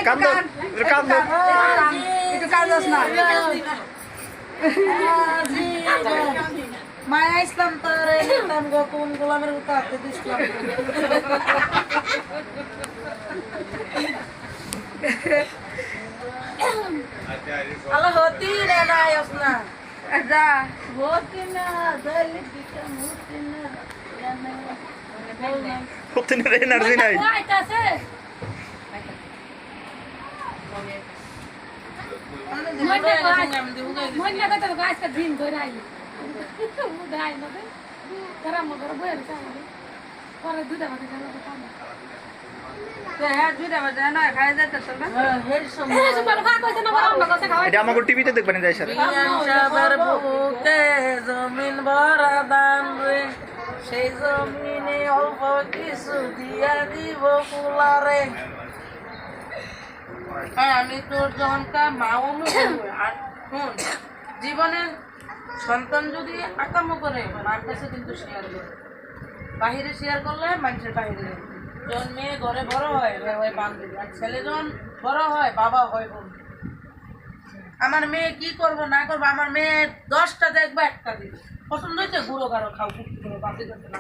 কান্দো কান্দো একটু কাজ না মায়া ইসলাম তারে নিতাম গো কোন গোলামের উতারতে দিছিলাম আল্লাহ হতি রে না আসনা আজা হতি না দলি দিকে মুতি না হতে না এনার্জি নাই মনে কথা গাছটা দিন ধরে আইলি উদাই না তারা মগর বইর চাইলে পরে দুধা ভাতে গেল তো কাম তো হ্যাঁ দুইটা বাজে না খাই যাইতে চলবে হেড সময় সুপার খা কইছে না বড় আমরা কথা খাওয়াই এটা আমাকে টিভিতে দেখবেন যাই স্যার সবার বুকে জমিন ভরা দান রে সেই জমিনে অল্প কিছু দিয়া দিব ফুলারে আমি তোর জনকা মাও আর শুন জীবনের সন্তান যদি আকামো করে মার কাছে কিন্তু শেয়ার করে বাহিরে শেয়ার করলে মানুষের বাহিরে যখন মেয়ে ঘরে বড় হয় বান্ধবী আর ছেলে যখন বড় হয় বাবা হয় বোন আমার মেয়ে কি করবো না করবো আমার মেয়ে 10টা দেখবে একটা দিবে পছন্দ হয়েছে গুঁড়ো গাড়ো খাও বাসি করতে না